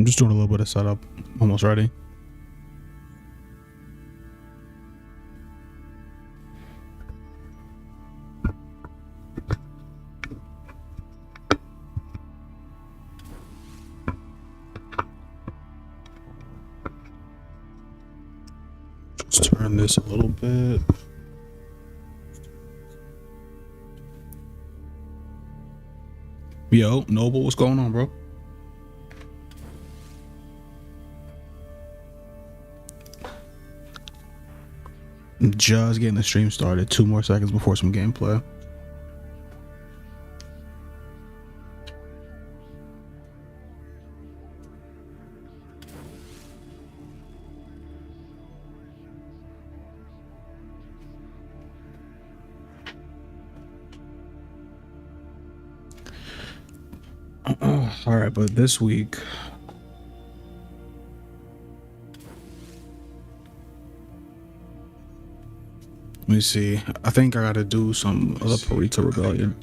I'm just doing a little bit of setup. Almost ready. Just turn this a little bit. Yo, Noble, what's going on, bro? Just getting the stream started. 2 more seconds before some gameplay. All right, but this week, let me see. I think I gotta do some other Purita Rebellion.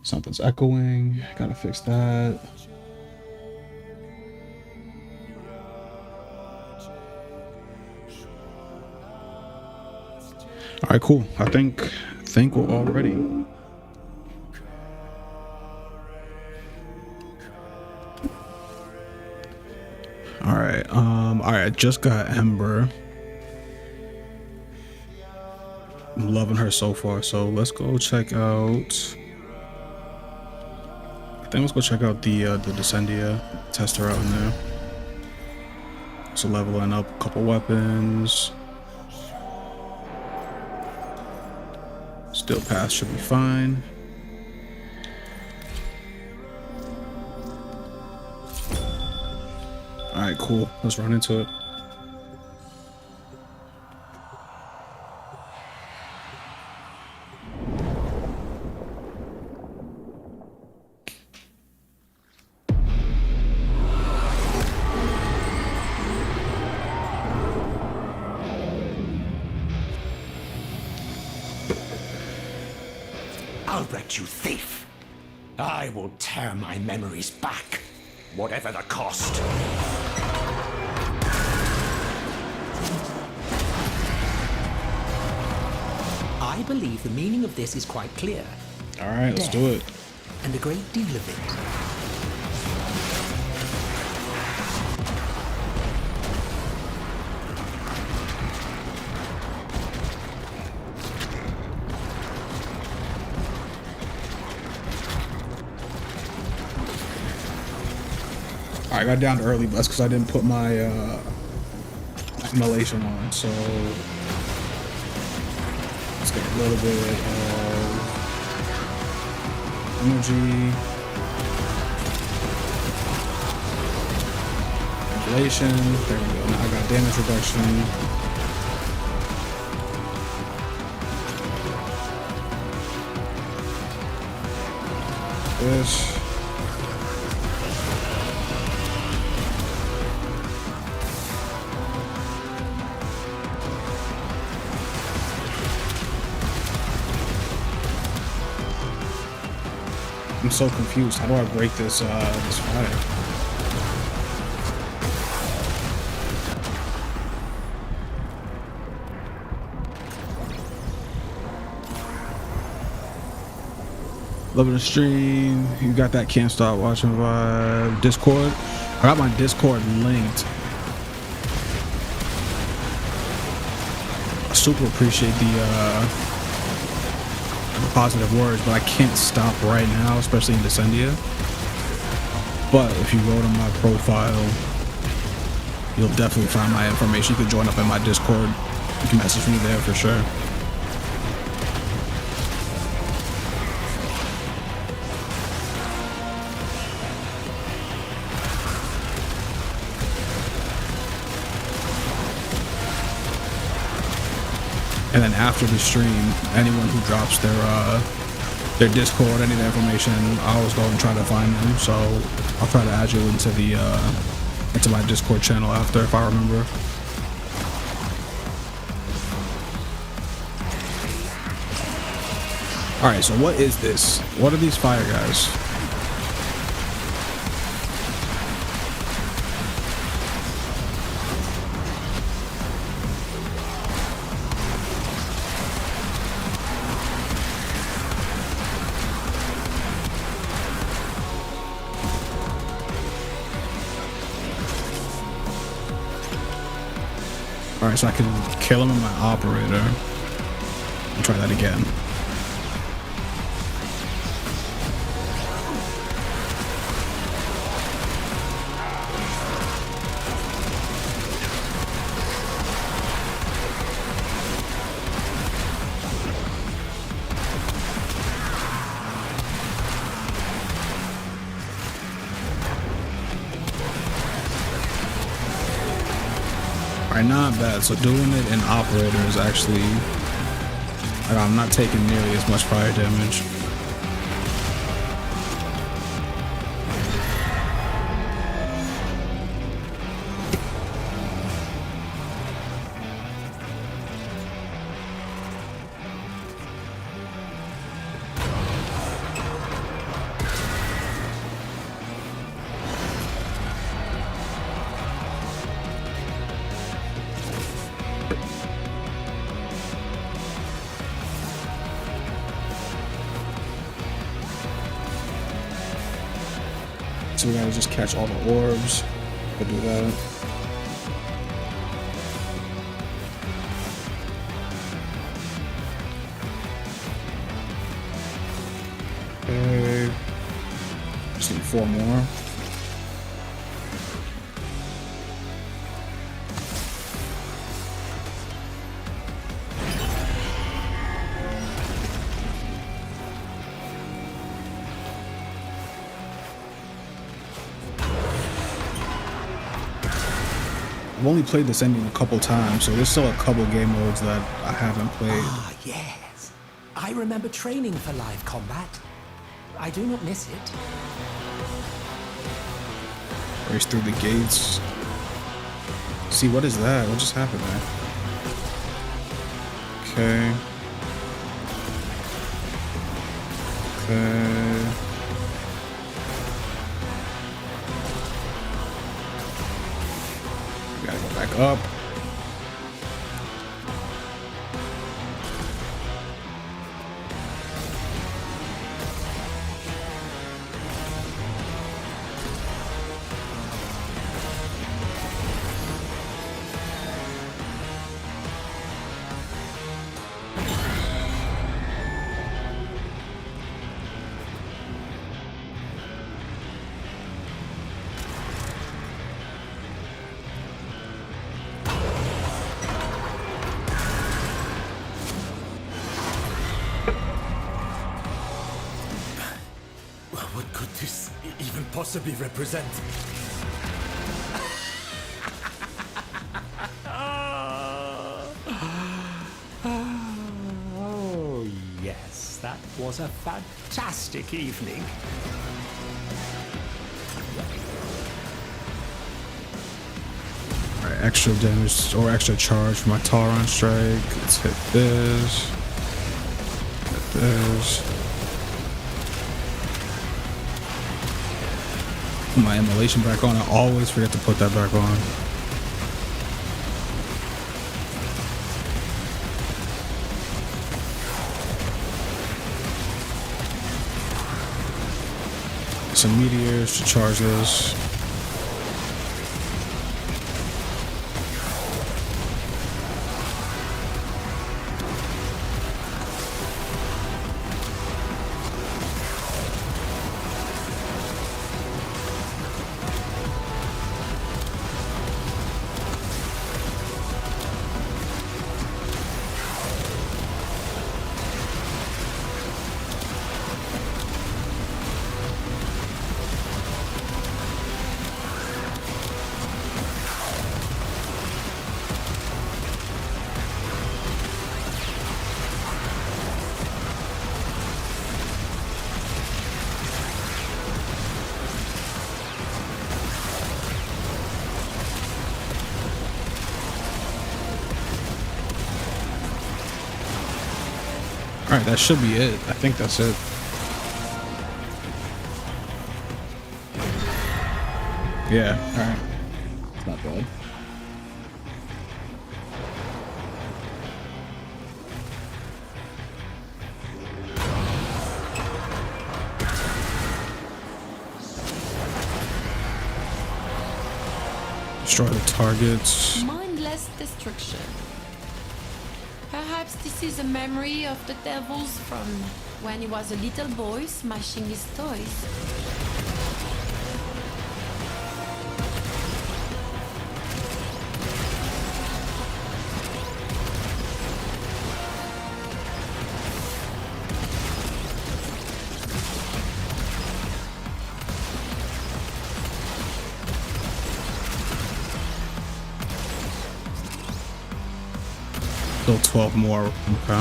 Something's echoing. Gotta fix that. All right, cool. I think we're all ready. All right. All right. I just got Ember. I'm loving her so far. So let's go check out. I think let's go check out the Descendia. Test her out in there. So leveling up a couple weapons. Still pass should be fine. All right, cool. Let's run into it. Albrecht, you thief! I will tear my memories back, whatever the cost. I believe the meaning of this is quite clear. All right, let's do it. And a great deal of it. I got down early, but that's because I didn't put my immolation on. So let's get a little bit of energy. Immolation. There we go. Now I got damage reduction. This. I'm so confused. How do I break this this fire? Loving the stream. You got that can't stop watching vibe. Discord. I got my Discord linked. I super appreciate the positive words, but I can't stop right now, especially in Descendia. But if you go to my profile, you'll definitely find my information. You can join up in my Discord. You can message me there for sure. And then after the stream, anyone who drops their Discord, any of their information, I always go and try to find them. So I'll try to add you into the into my Discord channel after, if I remember. All right, so what is this? What are these fire guys? All right, so I can kill him with my operator. I'll try that again. Alright, not bad. So doing it in operator is actually, like, I'm not taking nearly as much fire damage. So we gotta just catch all the orbs. We'll do that. Okay. Just need 4 more. I've only played this ending a couple times, so there's still a couple game modes that I haven't played. Ah, yes. I remember training for live combat. I do not miss it. Race through the gates. See, what is that? What just happened there? Okay. Okay. We gotta go back up. What could this even possibly represent? Oh, yes, that was a fantastic evening. Alright, extra damage or extra charge for my Tauron strike. Let's hit this. Hit this. Put my immolation back on. I always forget to put that back on. Some meteors to charge this. Alright, that should be it. I think that's it. Yeah, alright. It's not bad. Destroy the targets. Mindless destruction. Perhaps this is a memory of the devils from when he was a little boy smashing his toys. Still 12 more. Okay.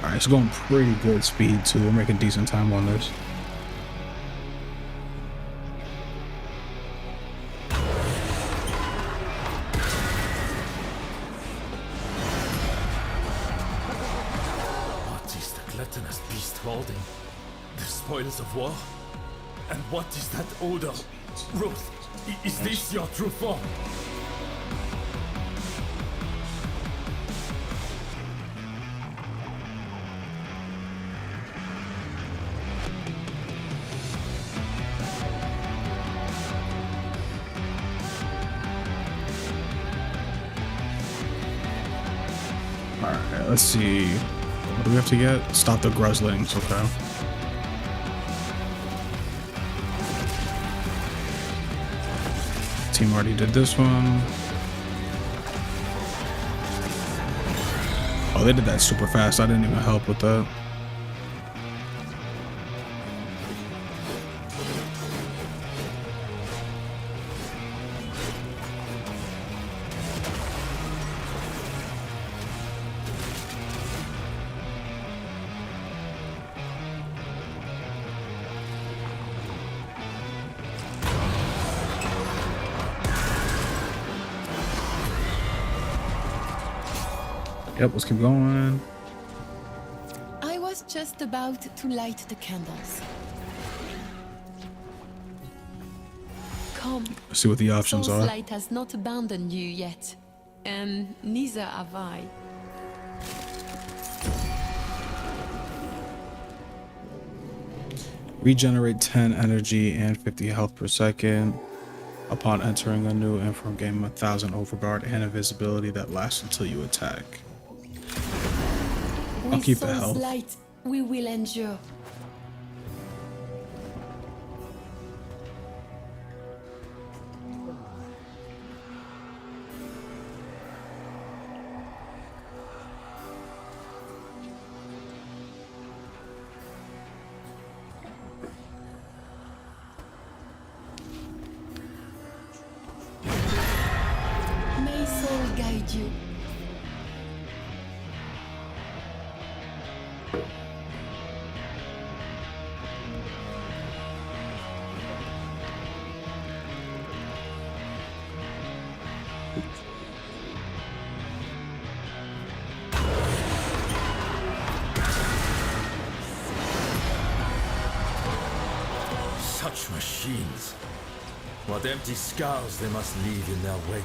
Alright, it's going pretty good speed too. We're making decent time on this. Gluttonous beast holding the spoils of war? And what is that odor? Ruth, is this your true form? Alright, let's see. What do we have to get? Stop the Gruslings, okay. Team already did this one. Oh, they did that super fast. I didn't even help with that. Yep, let's keep going. I was just about to light the candles. Come. Let's see what the options are. Light has not abandoned you yet, and neither have I. Regenerate 10 energy and 50 health per second. Upon entering a new infernal game, 1000 overguard and invisibility that lasts until you attack. I'll keep the health. Light, we will endure. May soul guide you. Such machines. What empty scars they must leave in their wake.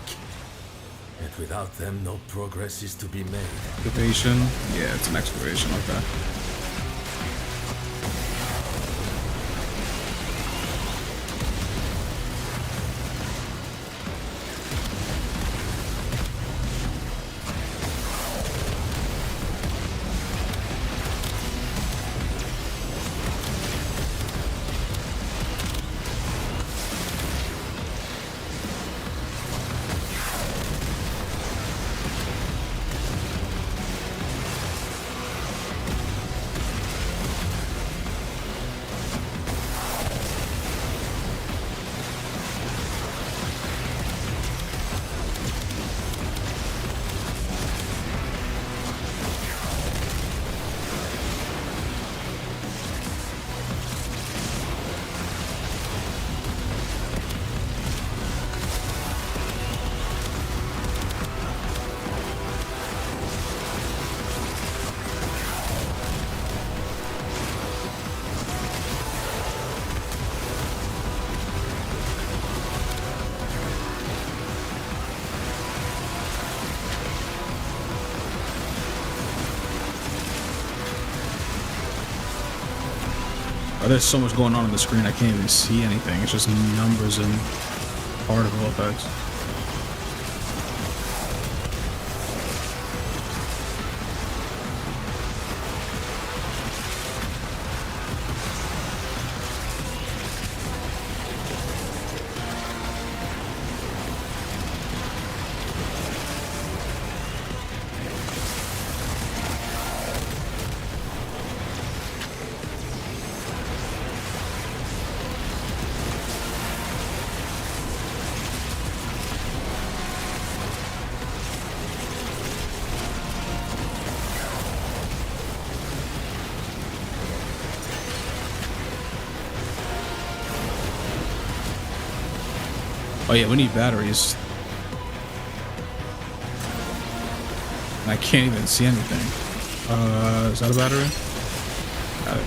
Yet without them, no progress is to be made. Excavation? Yeah, it's an excavation, okay. There's so much going on the screen, I can't even see anything. It's just numbers and particle effects. Oh yeah, we need batteries. I can't even see anything. Is that a battery? Got it.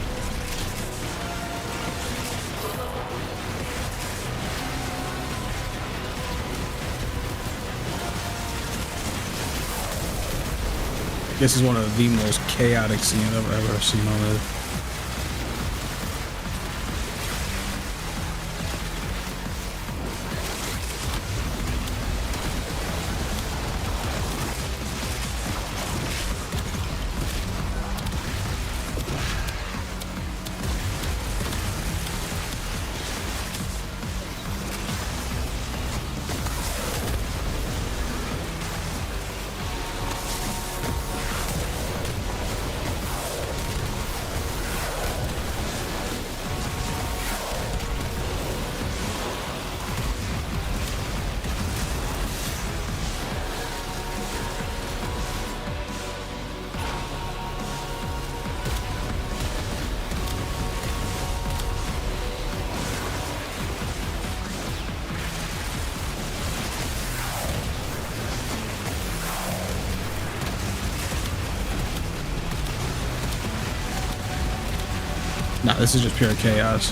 This is one of the most chaotic scenes I've ever seen on Earth. Nah, this is just pure chaos.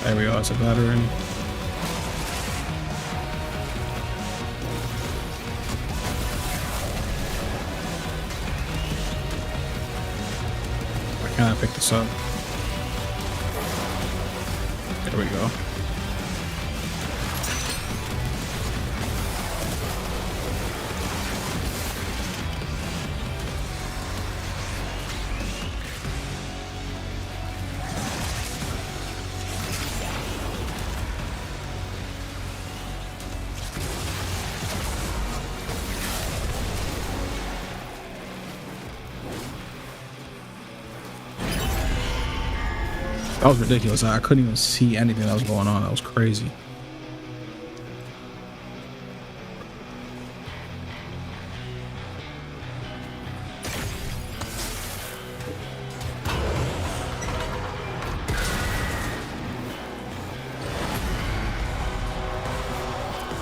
There we go, it's a battery. Why can't I pick this up? There we go. That was ridiculous. I couldn't even see anything that was going on. That was crazy.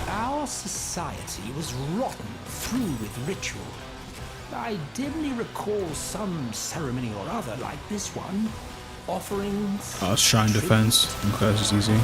Our society was rotten through with ritual. I dimly recall some ceremony or other like this one. Offerings. Shrine defense. Okay, this is easy.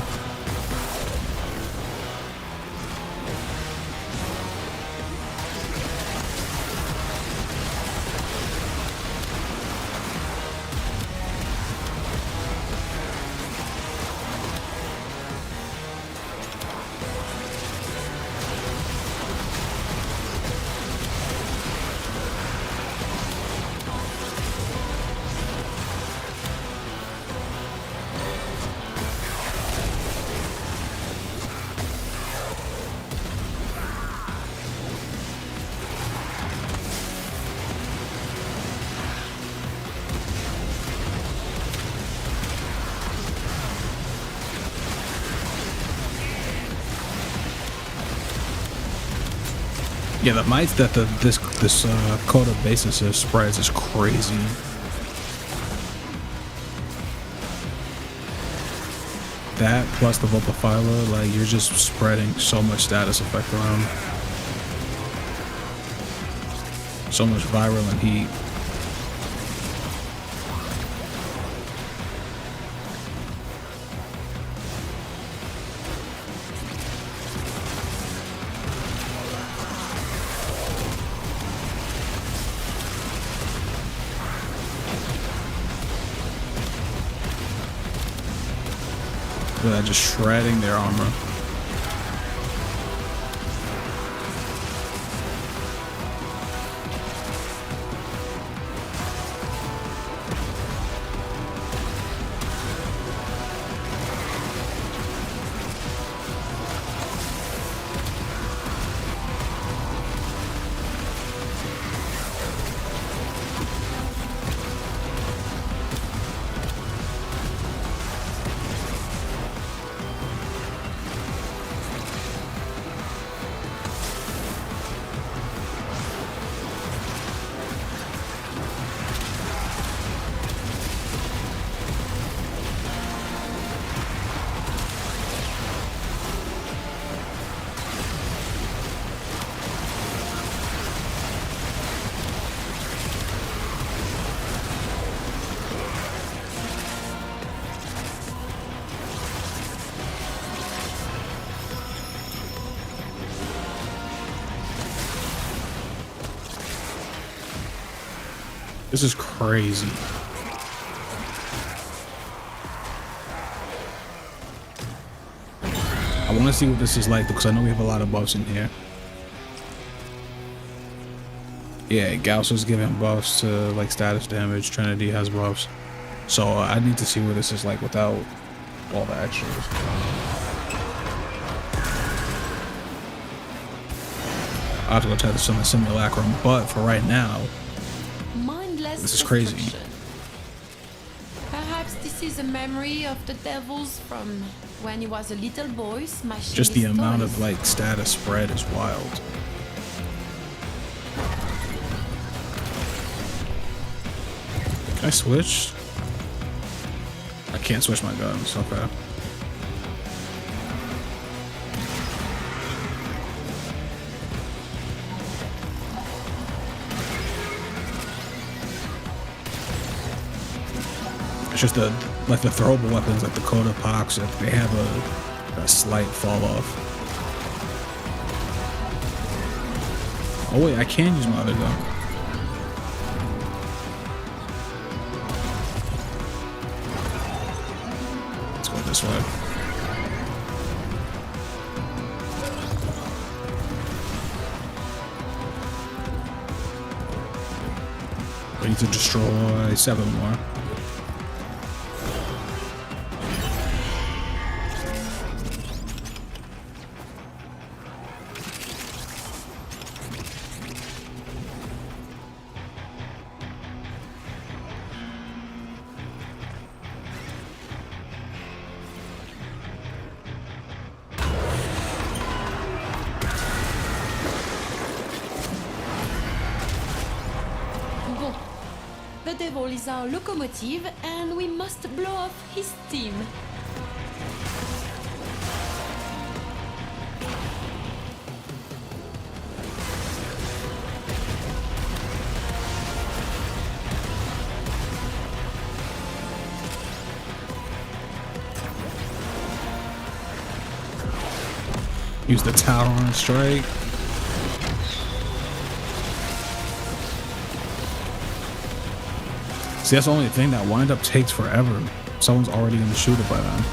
Yeah, the might that this code of basis spreads is crazy. that plus the Vulpaphyla, like you're just spreading so much status effect around. So much virulent heat. Look at that, just shredding their armor. This is crazy. I want to see what this is like because I know we have a lot of buffs in here. Yeah, Gauss is giving buffs to like status damage. Trinity has buffs. So I need to see what this is like without all the extras. I have to go try this on the simulacrum, but for right now, this is crazy. Perhaps this is a memory of the devils from when he was a little boy smashing Just the his amount toys. of like status spread is wild. Can I switch? I can't switch my guns. Okay. It's just the like the throwable weapons like the Coda Pox, they have a slight fall off. Oh wait, I can use my other gun. Let's go this way. We need to destroy 7 more. Bon. The devil is our locomotive and we must blow off his steam. Use the Talon Strike. See, that's the only thing that wind up takes forever. Someone's already gonna shoot it by then.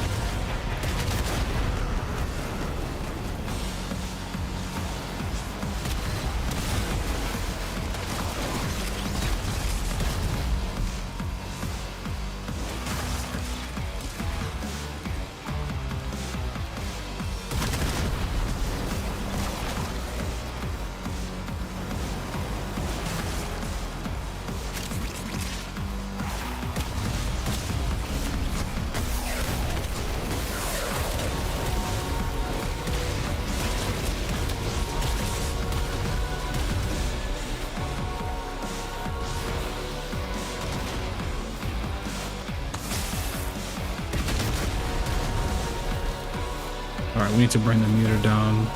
we need to bring the meter down.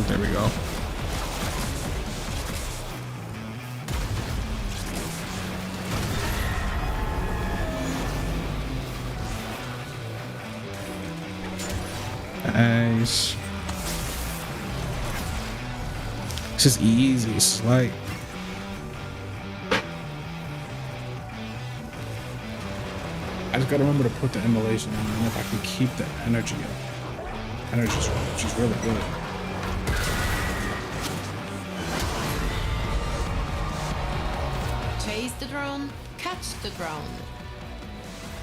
There we go. Nice. This is easy. It's like I just gotta remember to put the immolation in, and if I can keep the energy up. Energy's which is really good. Chase the drone, catch the drone.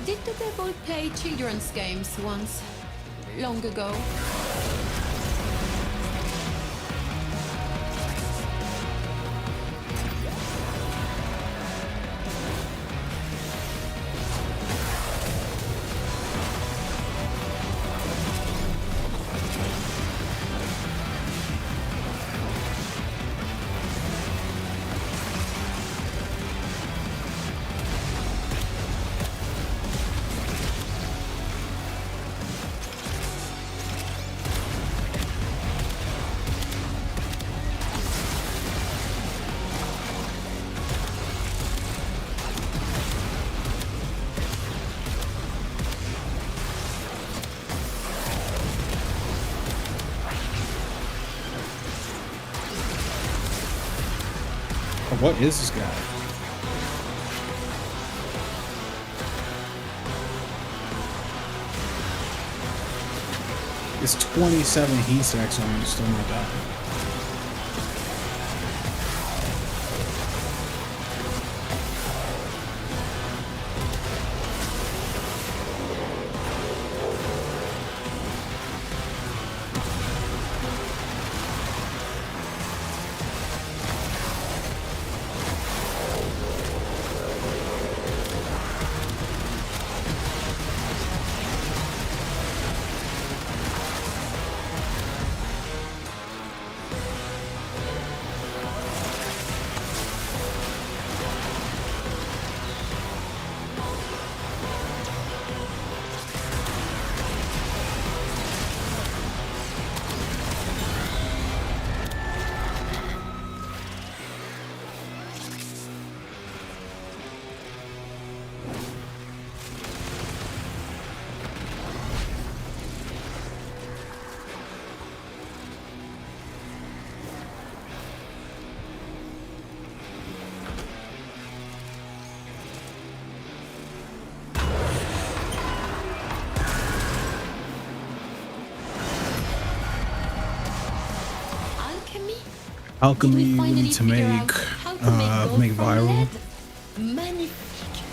Did the devil play children's games once? Long ago? What is this guy? It's 27 heat stacks on him, still not dying. Alchemy we need to make viral. Magnifique.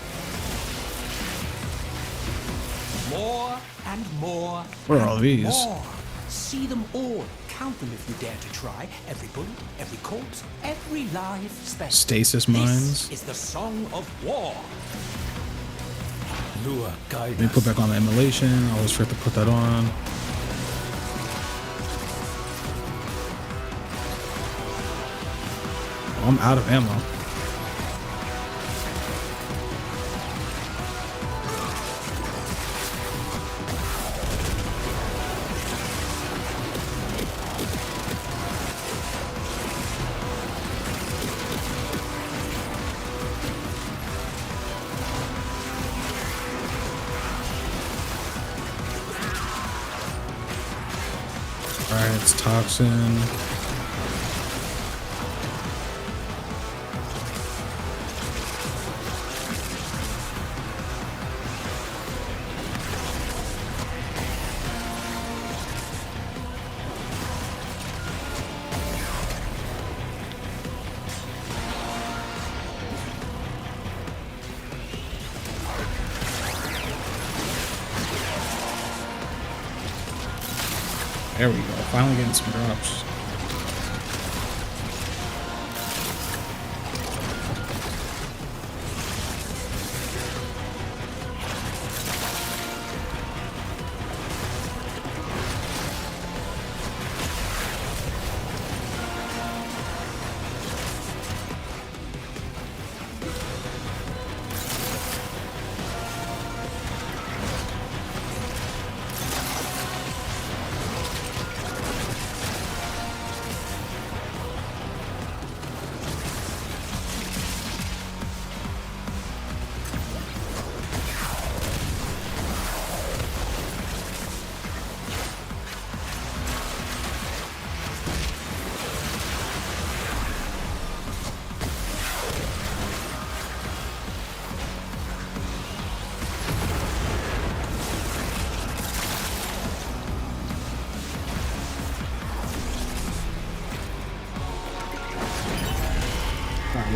More and more. What are all and these? More. See them all. Count them if you dare to try. Every bullet, every corpse, every life spent. Stasis mines. This is the song of war. Lua, guide Let me us. put back on the immolation. I always forget to put that on. I'm out of ammo. Alright, it's toxin. There we go. Finally getting some drops.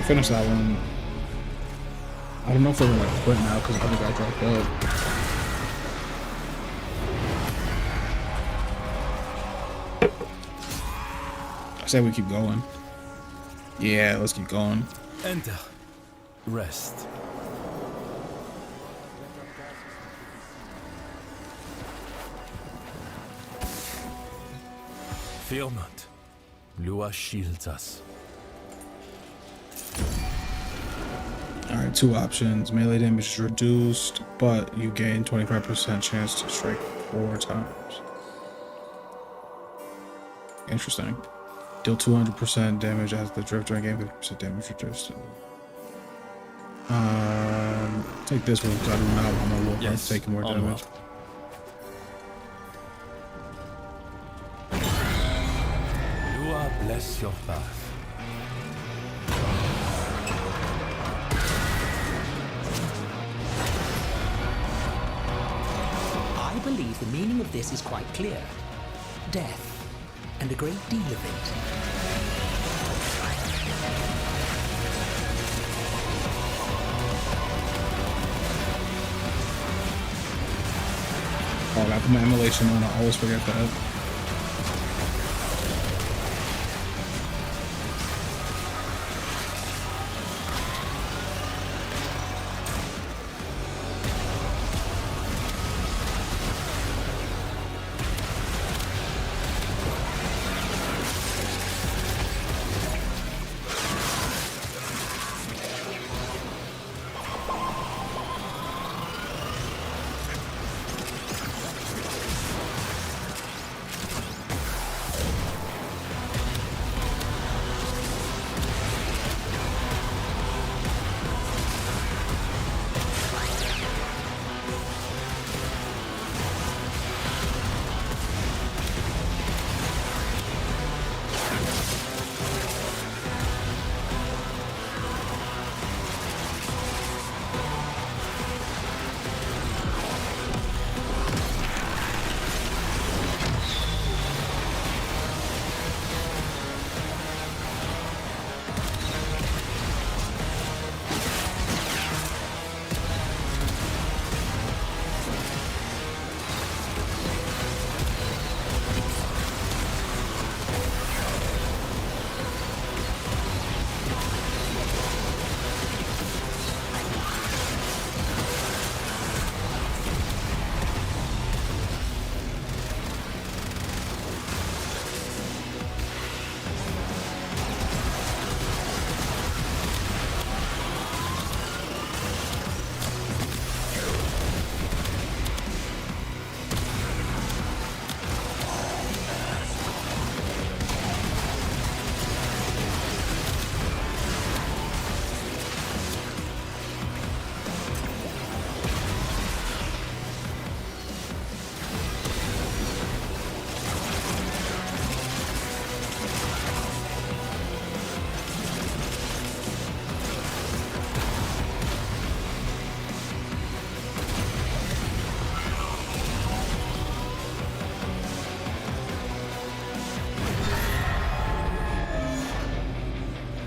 finish that one. I don't know if we're gonna quit now because the other guy dropped out. I say we keep going. Yeah, let's keep going. Enter. Rest. Fear not. Lua shields us. Alright, 2 options. Melee damage is reduced, but you gain 25% chance to strike 4 times. Interesting. Deal 200% damage as the drifter and gain 50% damage reduced. Take this one, got him out on my wolf. Yes, Taking more onward. damage. Lua bless your path. I believe the meaning of this is quite clear. Death, and a great deal of it. Oh, I put my emulation on. I always forget that.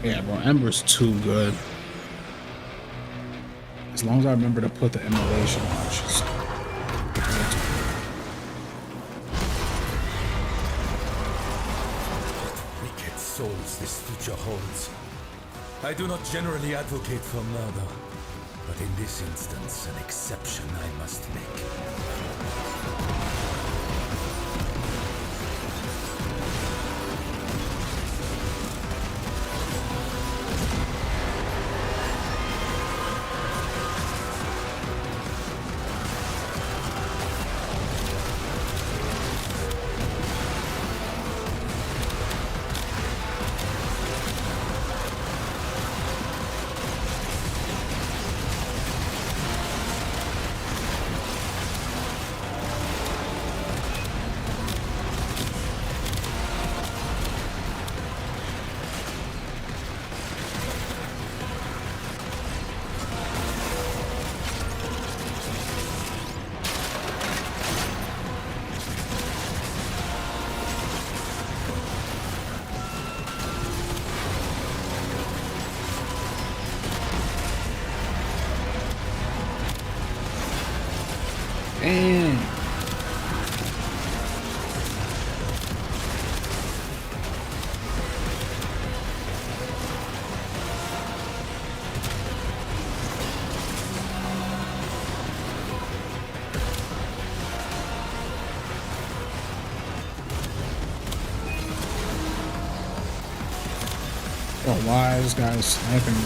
Yeah, bro, Ember's too good. As long as I remember to put the emulation on, it's just... Wicked souls this future holds. I do not generally advocate for murder, but in this instance, an exception I must make. Dang. Oh, why is this guy sniping me?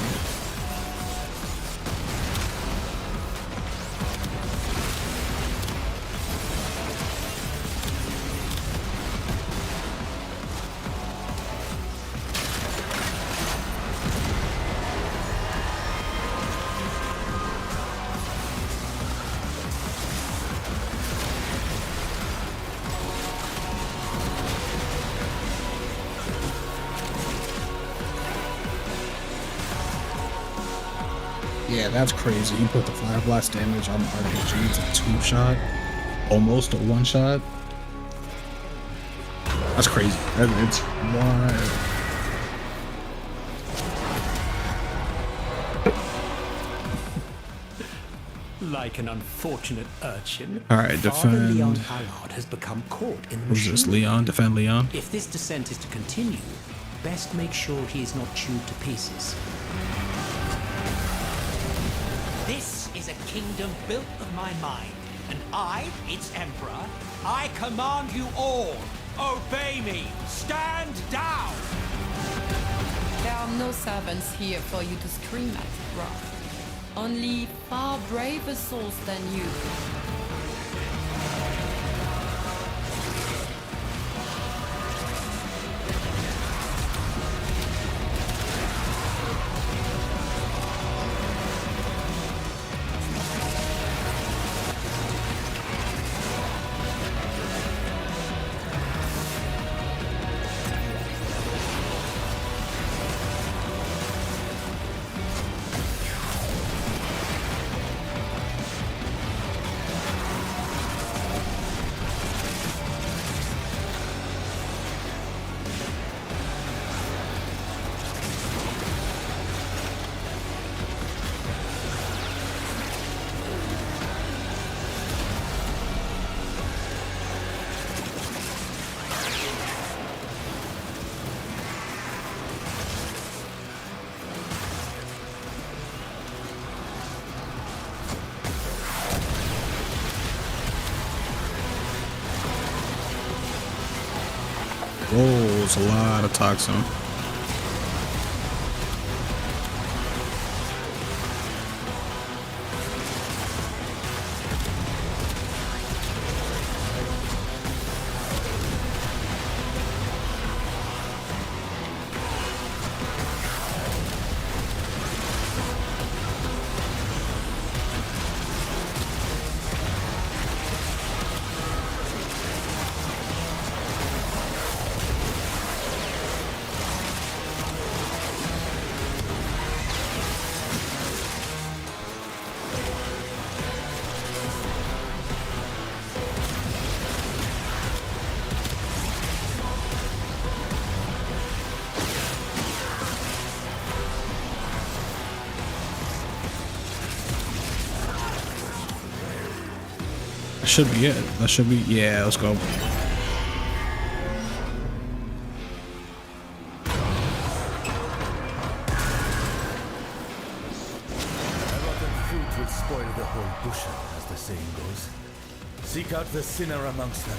Yeah, that's crazy. You put the fire blast damage on the RPG. It's a 2-shot, almost a 1-shot. That's crazy. It's wild. Like an unfortunate urchin. All right, Father Leon defend. Allard has become caught in the Who's this? machinery. Leon? Defend Leon. If this descent is to continue, best make sure he is not chewed to pieces. This is a kingdom built of my mind, and I, its emperor, I command you all, obey me, stand down! There are no servants here for you to scream at, Roth. Only far braver souls than you. Whoa, it's a lot of toxin. That should be it. That should be, yeah, let's go. Fruit will spoil the whole bushel, as the saying goes. Seek out the sinner amongst them.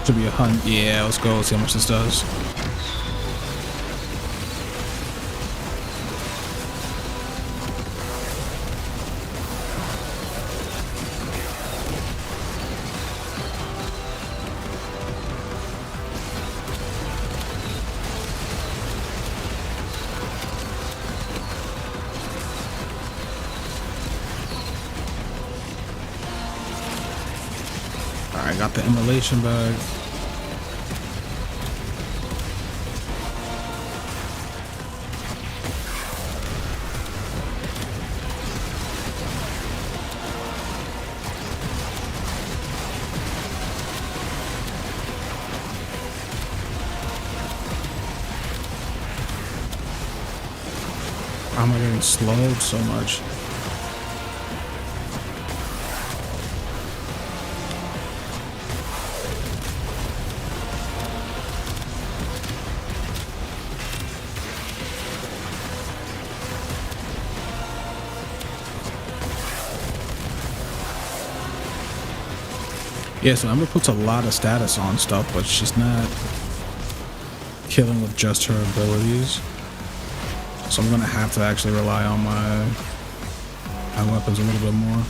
Should be a hunt. Yeah, let's go. Let's see how much this does. Alright, got the immolation bag. How am I getting slowed so much? Yeah, so Ember puts a lot of status on stuff, but she's not killing with just her abilities. So I'm gonna have to actually rely on my weapons a little bit more.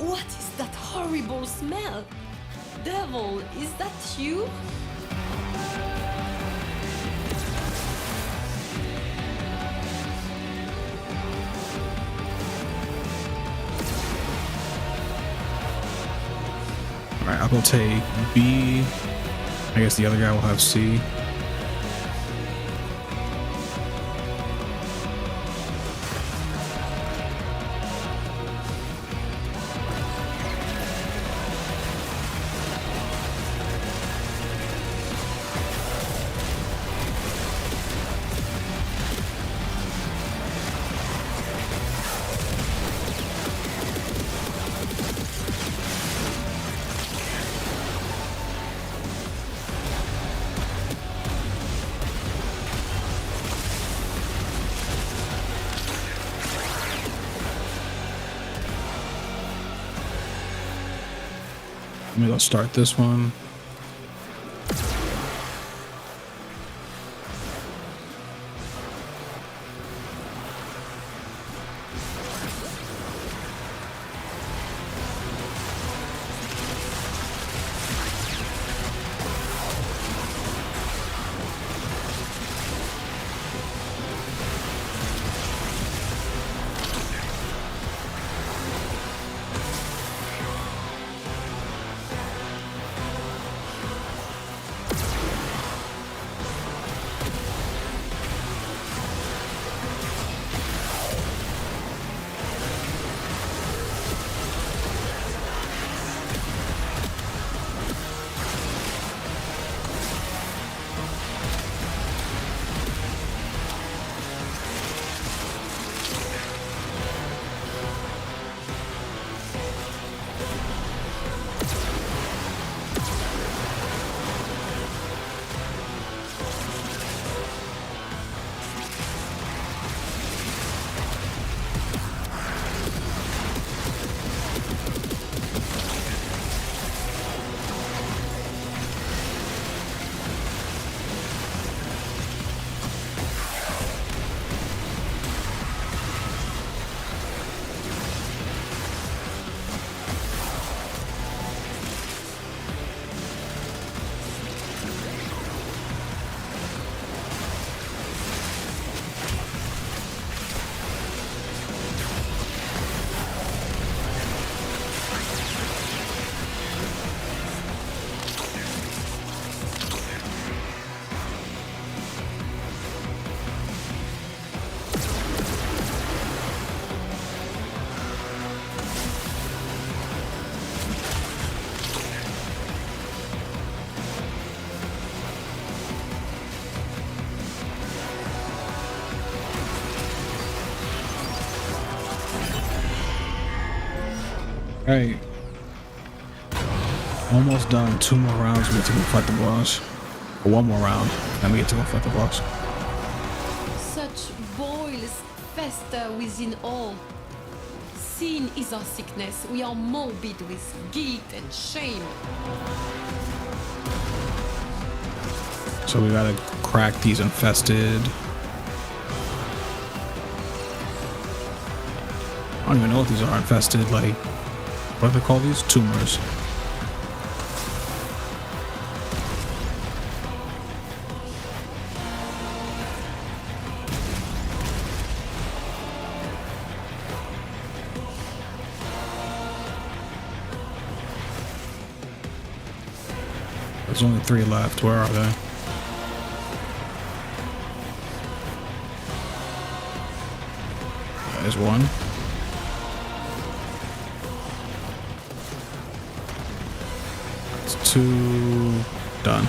What is that horrible smell? Devil, is that you? Alright, I'll go take B. I guess the other guy will have C. Let me go start this one. Hey, almost done. 2 more rounds. We get to go fight the boss. Or 1 more round, then we get to go fight the boss. Such boils fester within all. Sin is our sickness. We are morbid with guilt and shame. So we gotta crack these infested. I don't even know what these are. Infested, like, what do they call these? Tumors. There's only 3 left. Where are they? There's 1. That's 2. Done.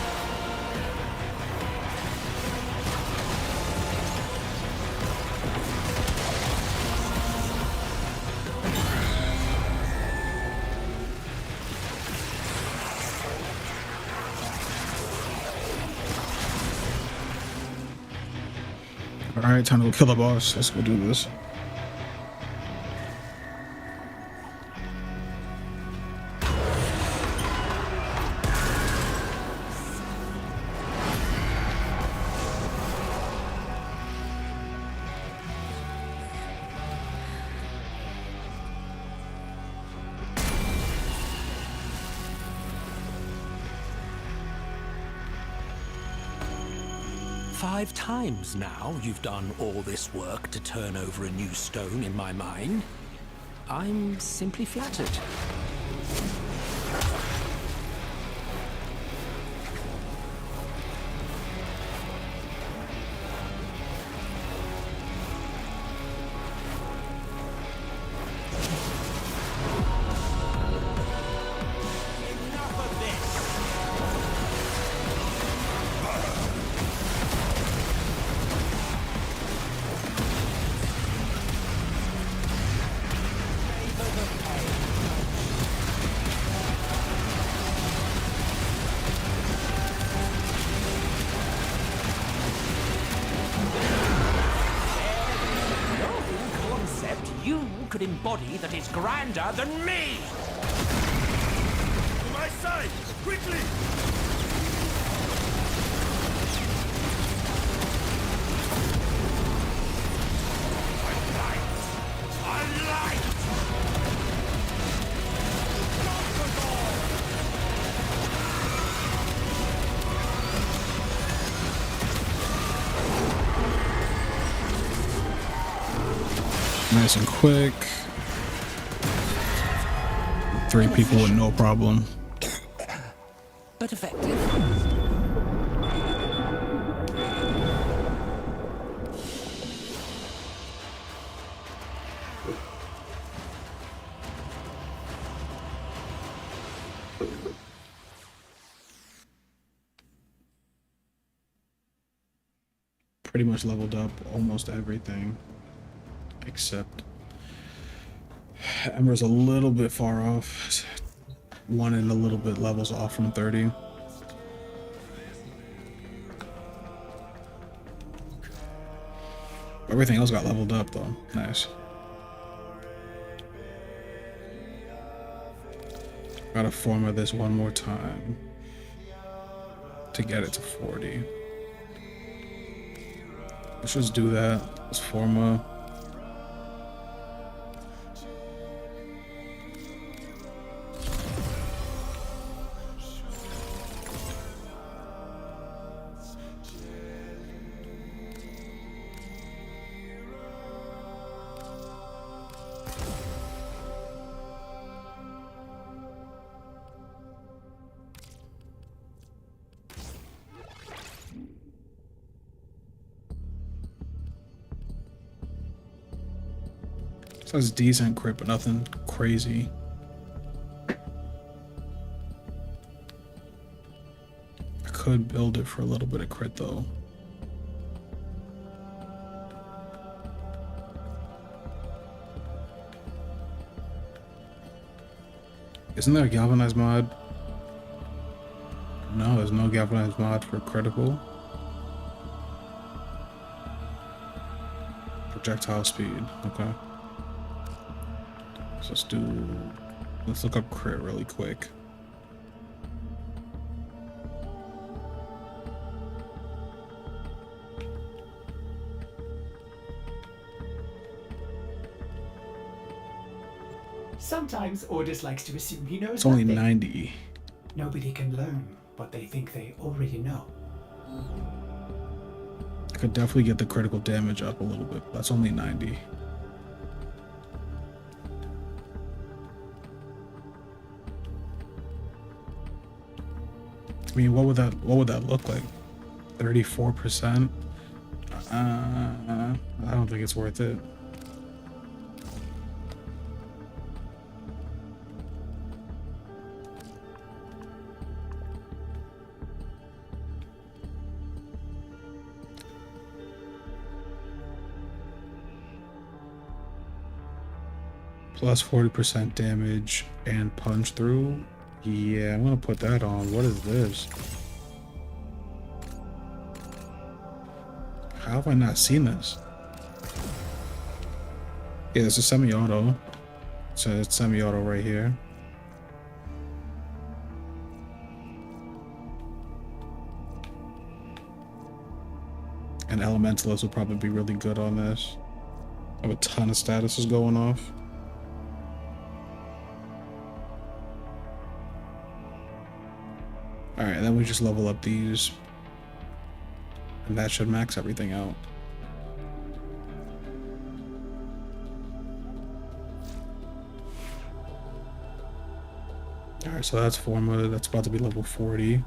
Alright, time to go kill the boss. Let's go do this. Five times now you've done all this work to turn over a new stone in my mind. I'm simply flattered. You could embody that is grander than me! To my side! Quickly! Nice and quick. 3 people with no problem. But effective. Pretty much leveled up almost everything. Except Ember's a little bit far off. 1 and a little bit levels off from 30. Everything else got leveled up though. Nice. Gotta forma this 1 more time to get it to 40. Let's just do that. Let's forma. So it's decent crit, but nothing crazy. I could build it for a little bit of crit though. Isn't there a galvanized mod? No, there's no galvanized mod for critical. Projectile speed. Okay. So let's look up crit really quick. Sometimes Ordis likes to assume he knows It's only nothing. 90. Nobody can learn what they think they already know. I could definitely get the critical damage up a little bit. That's only 90. I mean, what would that look like? 34%? I don't think it's worth it. Plus 40% damage and punch through. Yeah, I'm gonna put that on. What is this? How have I not seen this? Yeah, there's a semi-auto. So it's semi-auto right here. And Elementalist would probably be really good on this. I have a ton of statuses going off. Alright, then we just level up these. And that should max everything out. Alright, so that's Forma. That's about to be level 40.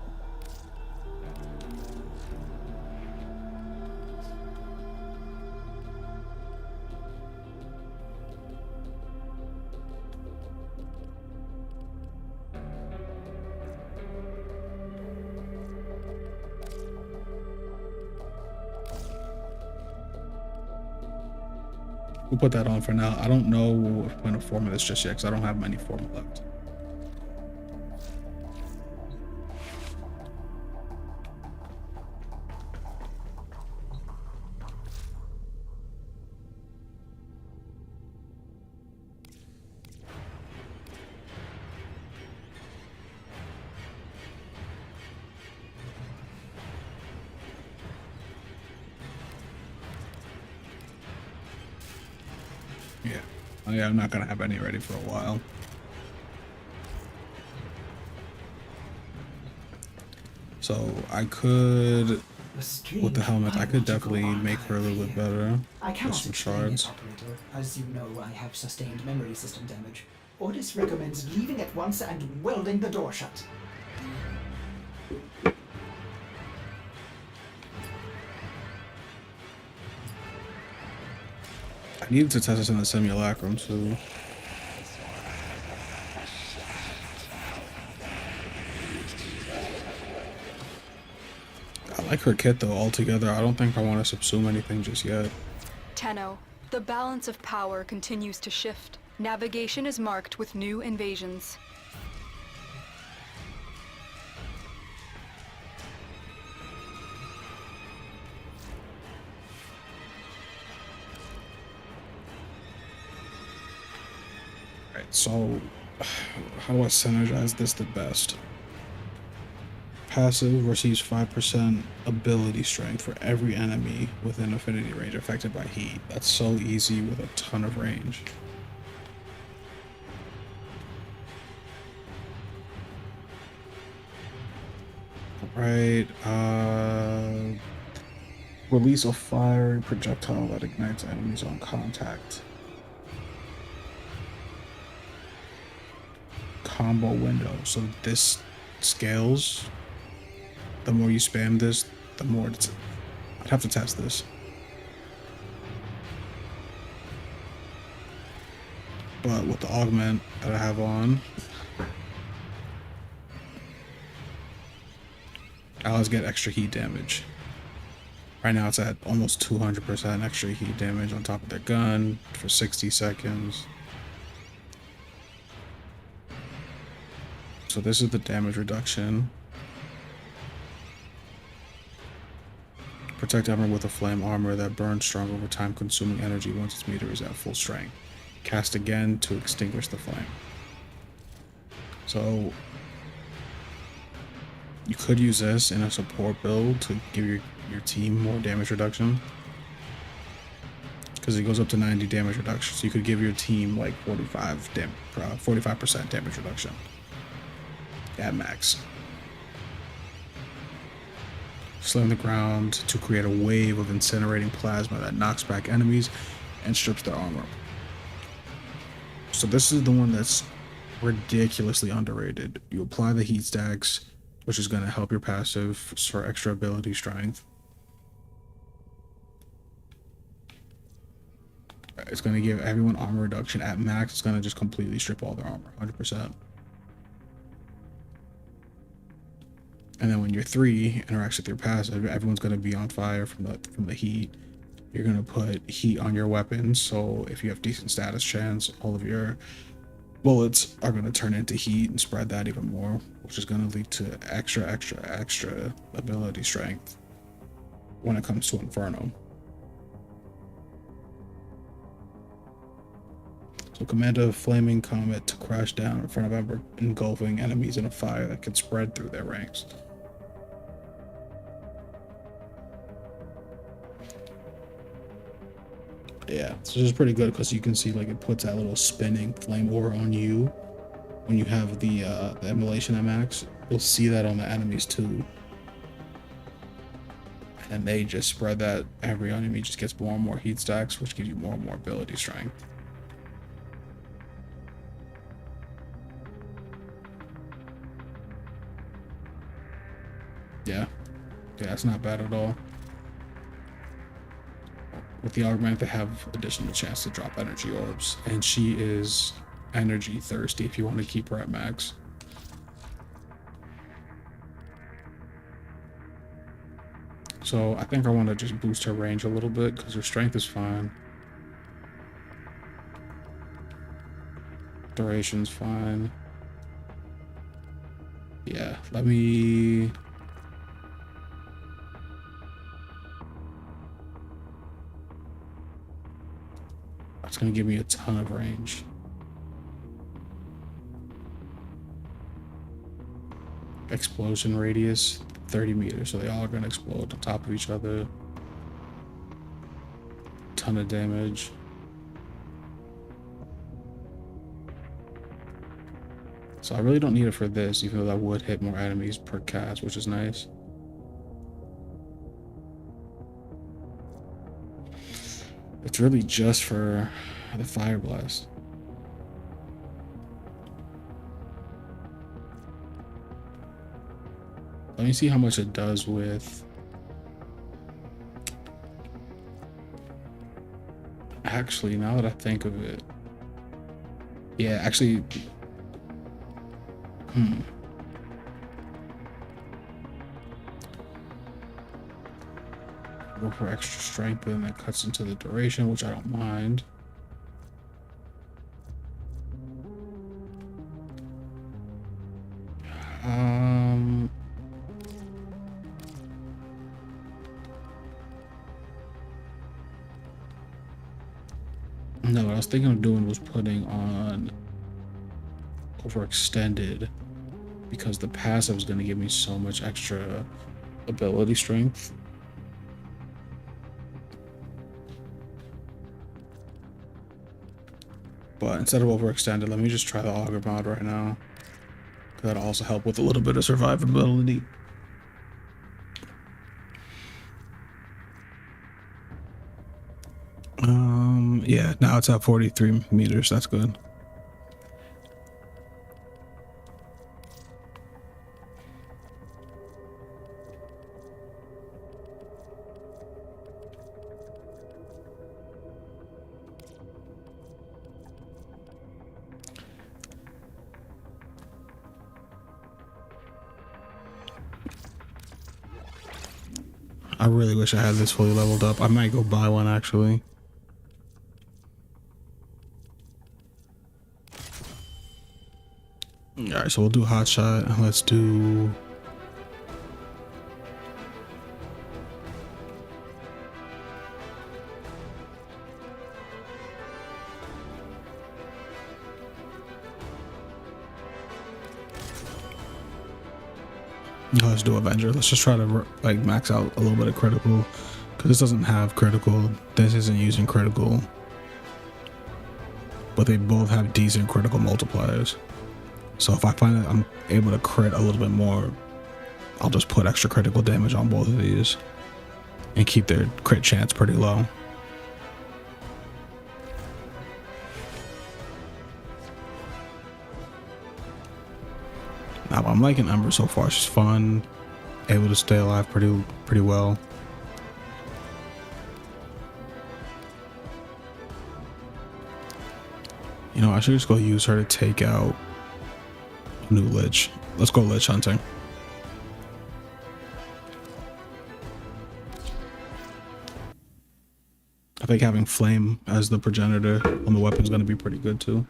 We'll put that on for now. I don't know if I'm going to Forma this just yet because I don't have many Forma left. Yeah. Oh yeah, I'm not gonna have any ready for a while. So I could, with the helmet, I could definitely make her a little bit better. I With cannot some explain shards. it, operator. As you know, I have sustained memory system damage. Ordis recommends leaving at once and welding the door shut. I needed to test this in the simulacrum too. I like her kit though altogether. I don't think I want to subsume anything just yet. Tenno, the balance of power continues to shift. Navigation is marked with new invasions. Alright, so how do I synergize this the best? Passive receives 5% ability strength for every enemy within affinity range affected by heat. That's so easy with a ton of range. Right, release a fiery projectile that ignites enemies on contact. Combo window. So this scales. The more you spam this, the more it's... I'd have to test this. But with the augment that I have on, I always get extra heat damage. Right now it's at almost 200% extra heat damage on top of their gun for 60 seconds. So this is the damage reduction. Protect armor with a flame armor that burns strong over time, consuming energy once its meter is at full strength. Cast again to extinguish the flame. So you could use this in a support build to give your team more damage reduction, because it goes up to 90 damage reduction. So you could give your team like 45% damage reduction at max. Slam the ground to create a wave of incinerating plasma that knocks back enemies and strips their armor. So this is the one that's ridiculously underrated. You apply the heat stacks, which is going to help your passive for extra ability strength. It's going to give everyone armor reduction at max. It's going to just completely strip all their armor, 100%. And then when your 3 interacts with your passive, everyone's going to be on fire from the heat. You're going to put heat on your weapons, so if you have decent status chance, all of your bullets are going to turn into heat and spread that even more, which is going to lead to extra ability strength when it comes to Inferno. So command a flaming comet to crash down in front of engulfing enemies in a fire that can spread through their ranks. Yeah, so this is pretty good because you can see like it puts that little spinning flame aura on you when you have the immolation at max. You'll see that on the enemies too, and they just spread that. Every enemy just gets more and more heat stacks, which gives you more and more ability strength. Yeah, it's not bad at all. With the augment, they have additional chance to drop energy orbs, and she is energy thirsty if you want to keep her at max. So I think I want to just boost her range a little bit because her strength is fine. Duration's fine. Yeah, let me... It's going to give me a ton of range. Explosion radius 30 meters, so they all are going to explode on top of each other. Ton of damage. So I really don't need it for this, even though that would hit more enemies per cast, which is nice. It's really just for the fire blast. Let me see how much it does with... Actually, now that I think of it... Yeah, actually... Go for extra strength, and that cuts into the duration, which I don't mind. No, what I was thinking of doing was putting on overextended, because the passive is going to give me so much extra ability strength. But instead of overextended, let me just try the auger mod right now. That'll also help with a little bit of survivability. Yeah, now it's at 43 meters. That's good. I really wish I had this fully leveled up. I might go buy one actually. Alright, Alright, so we'll do hot shot and let's do let's do Avenger. Let's just try to like max out a little bit of critical, because this doesn't have critical. This isn't using critical, but they both have decent critical multipliers. So if I find that I'm able to crit a little bit more, I'll just put extra critical damage on both of these and keep their crit chance pretty low. Now, I'm liking Ember so far. She's fun, able to stay alive pretty well. You know, I should just go use her to take out new Lich. Let's go Lich Hunting. I think having Flame as the progenitor on the weapon is going to be pretty good too.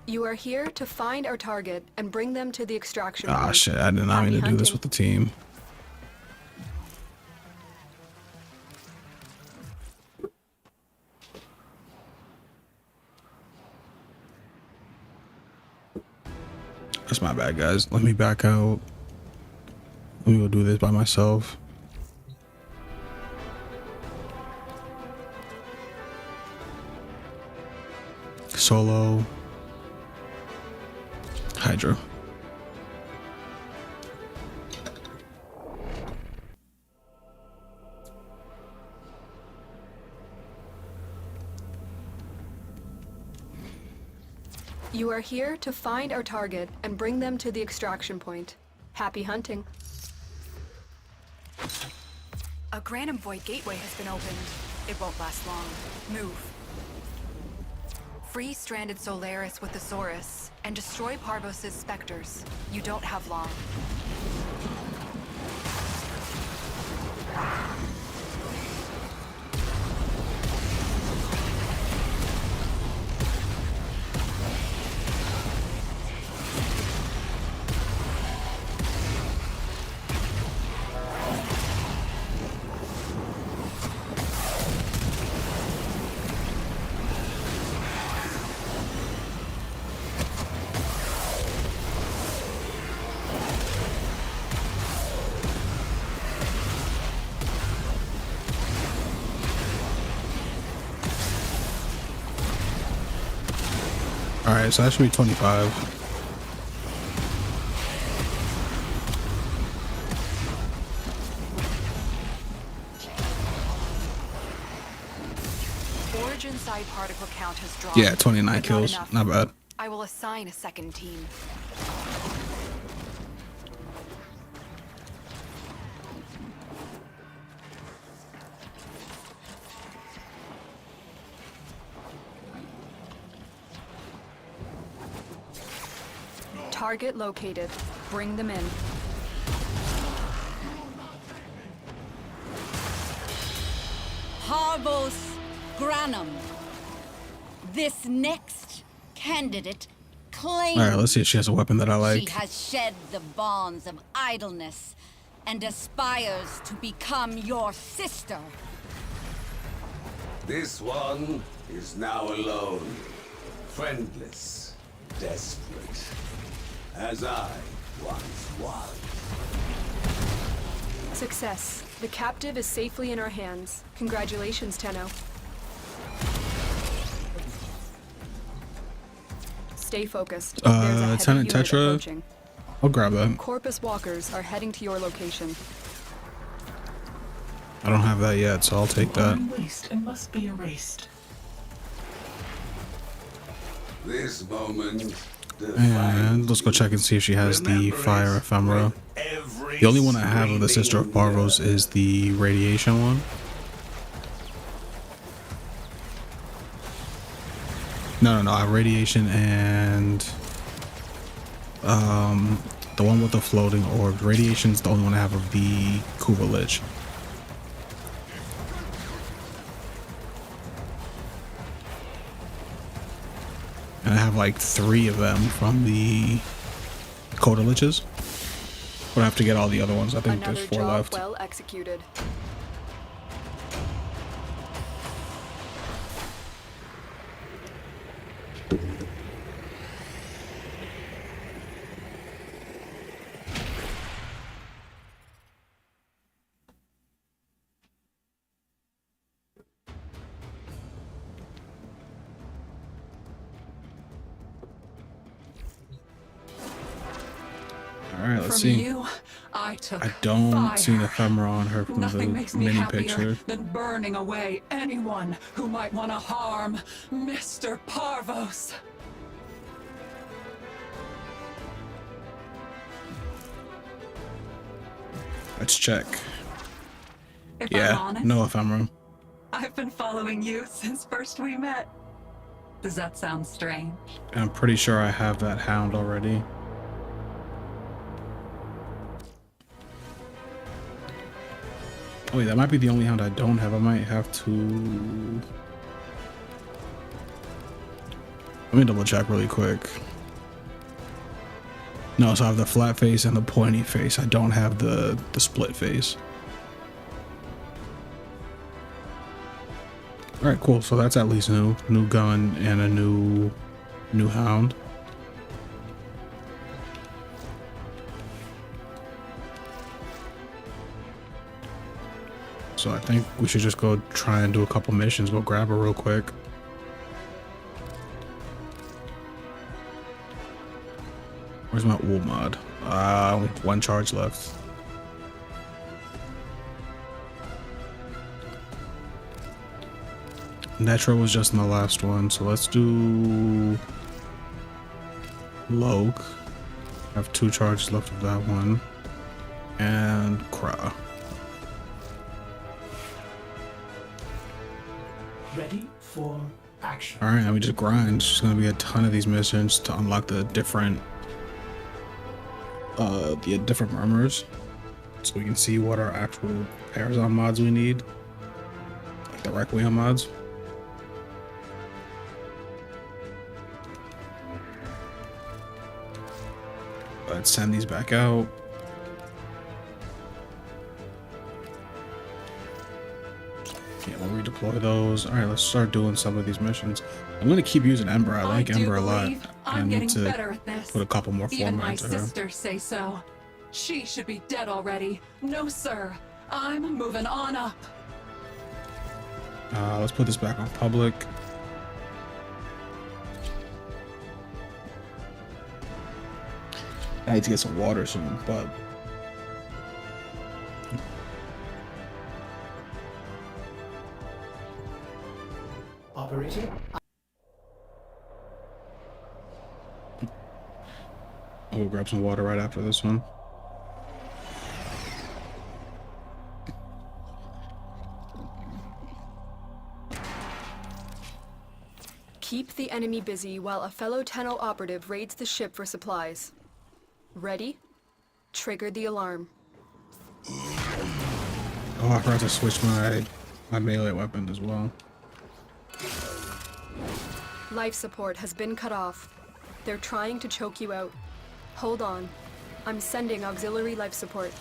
You are here to find our target and bring them to the extraction Ah, point. shit. I did not mean to do this with the team. That's my bad, guys. Let me back out. Let me go do this by myself. Solo. Hydra. You are here to find our target and bring them to the extraction point. Happy hunting. A Granum Void gateway has been opened. It won't last long. Move. Free stranded Solaris with the Saurus and destroy Parvos' specters. You don't have long. Alright, so that should be 25. Origin side particle count has dropped. Yeah, 29 but kills. enough. Not bad. I will assign a second team. Target located. Bring them in. Parvos Granum. This next candidate claims Alright, let's see if she has a weapon that I like. she has shed the bonds of idleness and aspires to become your sister. This one is now alone, friendless, desperate, as I once was. Success. The captive is safely in our hands. Congratulations, Tenno. Stay focused. There's a heavy Tenant unit Tetra. approaching. I'll grab that. Corpus walkers are heading to your location. I don't have that yet, so I'll take that. Waste and must be erased. This moment, And let's go check and see if she has the fire ephemera. The only one I have of the Sister of Parvos is the radiation one. No, I have radiation and the one with the floating orb. Radiation's the only one I have of the Kuva Lich. And I have like 3 of them from the Coda Liches. But I have to get all the other ones. I think Another there's 4 job left. well executed. Alright, let's From see. you, I took I don't fire. see an ephemera on her from Nothing the makes me mini happier picture. than burning away anyone who might want to harm Mr. Parvos. Let's check. If I'm Yeah, honest, no ephemera. I've been following you since first we met. Does that sound strange? I'm pretty sure I have that hound already. Oh wait, that might be the only hound I don't have. I might have to... Let me double check really quick. No, so I have the flat face and the pointy face. I don't have the split face. Alright, cool. So that's at least new. New gun and a new hound. So I think we should just go try and do a couple missions. Go grab her real quick. Where's my wool mod? 1 charge left. Netro was just in the last one, so let's do Loke. I have 2 charges left of that one. And Kra. Ready for action. Alright, now we just grind. There's gonna be a ton of these missions to unlock the different different murmurs. So we can see what our actual Parazon mods we need. Like the Requiem mods. Let's send these back out. Yeah, we'll redeploy those. Alright, let's start doing some of these missions. I'm gonna keep using Ember. I like Ember a lot. I need to put a couple more Even my formats to her. sisters say so. She should be dead already. No, sir. I'm moving on up. Let's put this back on public. I need to get some water soon, but Operator. I'll grab some water right after this one. Keep the enemy busy while a fellow Tenno operative raids the ship for supplies. Ready? Trigger the alarm. Oh, I forgot to switch my melee weapon as well. Life support has been cut off. They're trying to choke you out. Hold on. I'm sending auxiliary life support.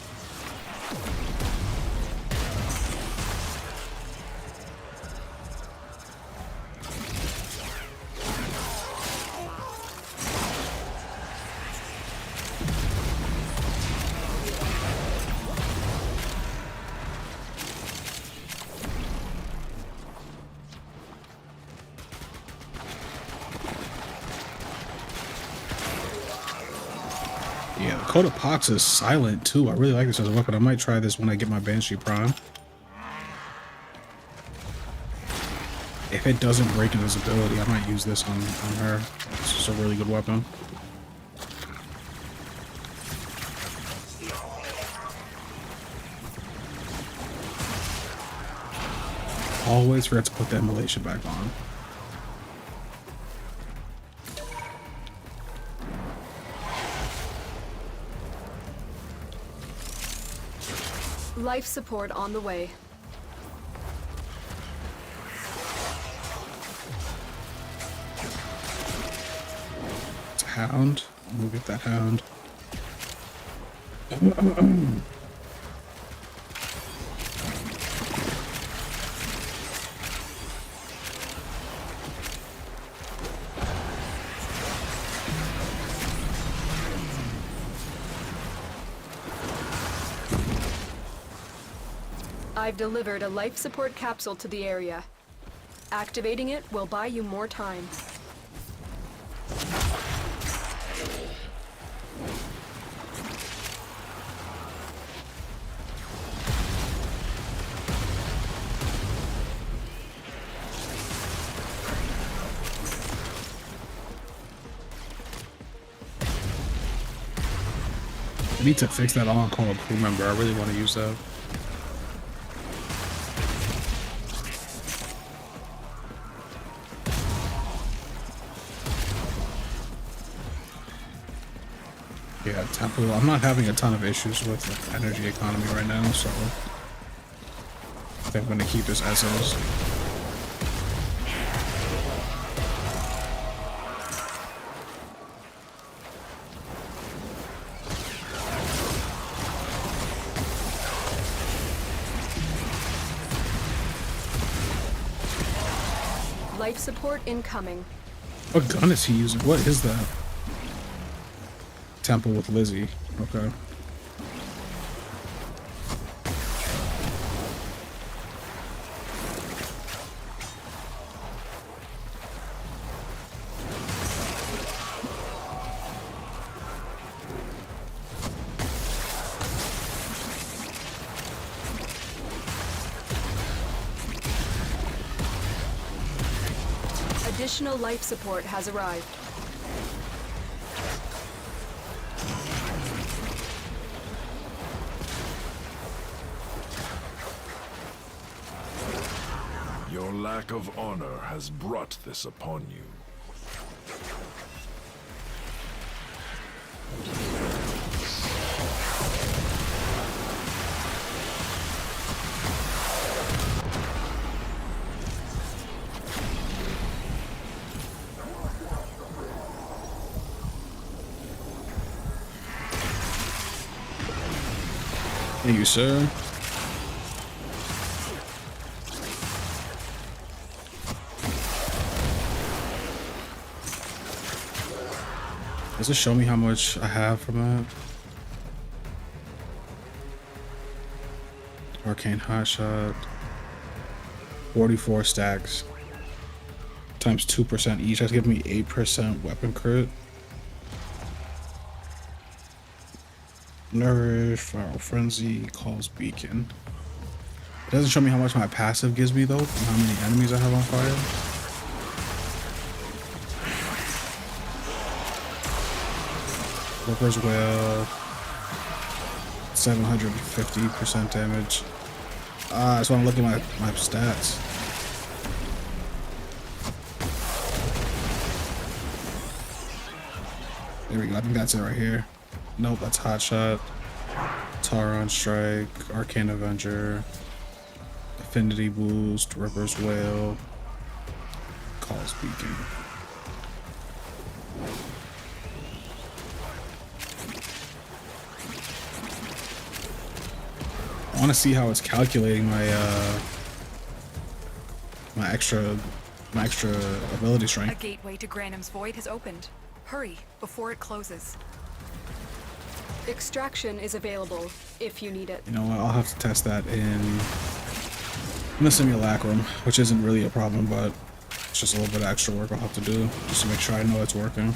Yeah, the Coat of Pox is silent too. I really like this as a weapon. I might try this when I get my Banshee Prime. If it doesn't break invisibility, I might use this on her. It's just a really good weapon. Always forget to put the immolation back on. Life support on the way. hound. We'll get that hound. I've delivered a life support capsule to the area. Activating it will buy you more time. I need to fix that on-call crew member. I really want to use that. Yeah, Temple. I'm not having a ton of issues with the energy economy right now, so I think I'm going to keep this as is. Life support incoming. What gun is he using? What is that? Temple with Lizzie. Okay. Additional life support has arrived. Your lack of honor has brought this upon you. Thank you, sir. Does it show me how much I have from that? Arcane Hotshot. 44 stacks. Times 2% each. That's giving me 8% weapon crit. Nourish, Viral Frenzy, Calls Beacon. It doesn't show me how much my passive gives me though, and how many enemies I have on fire. Ripper's Wail, 750% damage. I just want to look at my stats. There we go, I think that's it right here. Nope, that's Hotshot. Taron Strike, Arcane Avenger, Affinity Boost, Ripper's Wail, Calls Beacon. I want to see how it's calculating my my extra ability A strength. gateway to Granum's Void has opened. Hurry, before it closes. Extraction is available if you need it. You know what? I'll have to test that in the simulacrum, which isn't really a problem, but it's just a little bit of extra work I'll have to do just to make sure I know it's working.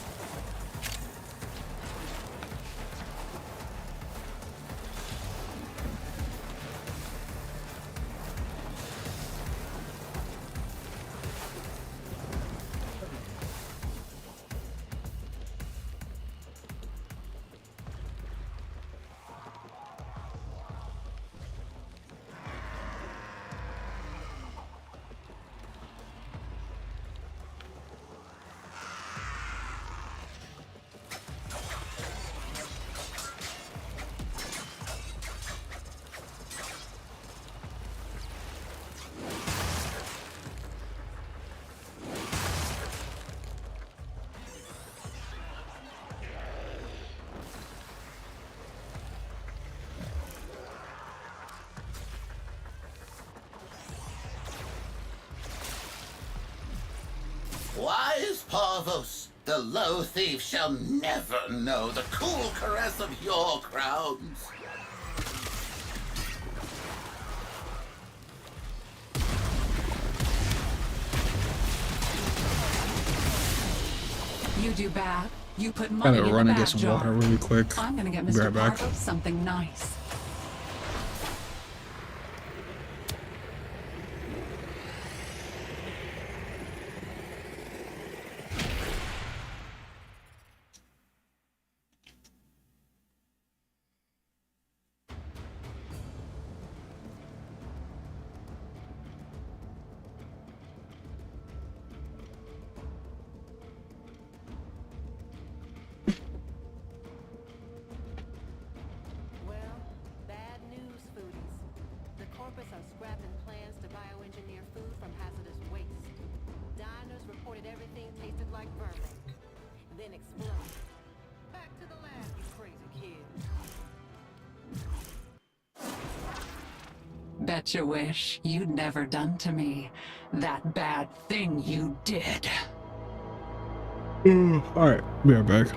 Wise Parvos, the low thief shall never know the cool caress of your crowns. You do bad. You put money Gotta in run the and get bad some jar. water really quick. I'm gonna get Be Mr. right back. Parvo something nice. Well, bad news, foodies. The corpus are scrapping plans to bioengineer food from hazardous waste. Diners reported everything tasted like vermin, then exploded. Back to the lab, you crazy kids. Bet you wish you'd never done to me that bad thing you did. Alright, be right back.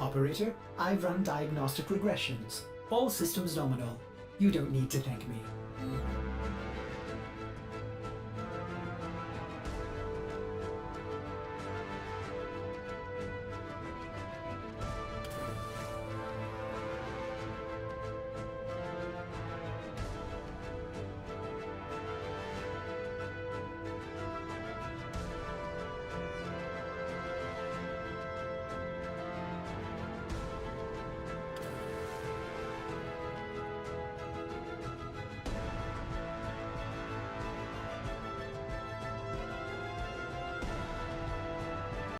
Operator, I've run diagnostic regressions. All systems nominal. You don't need to thank me.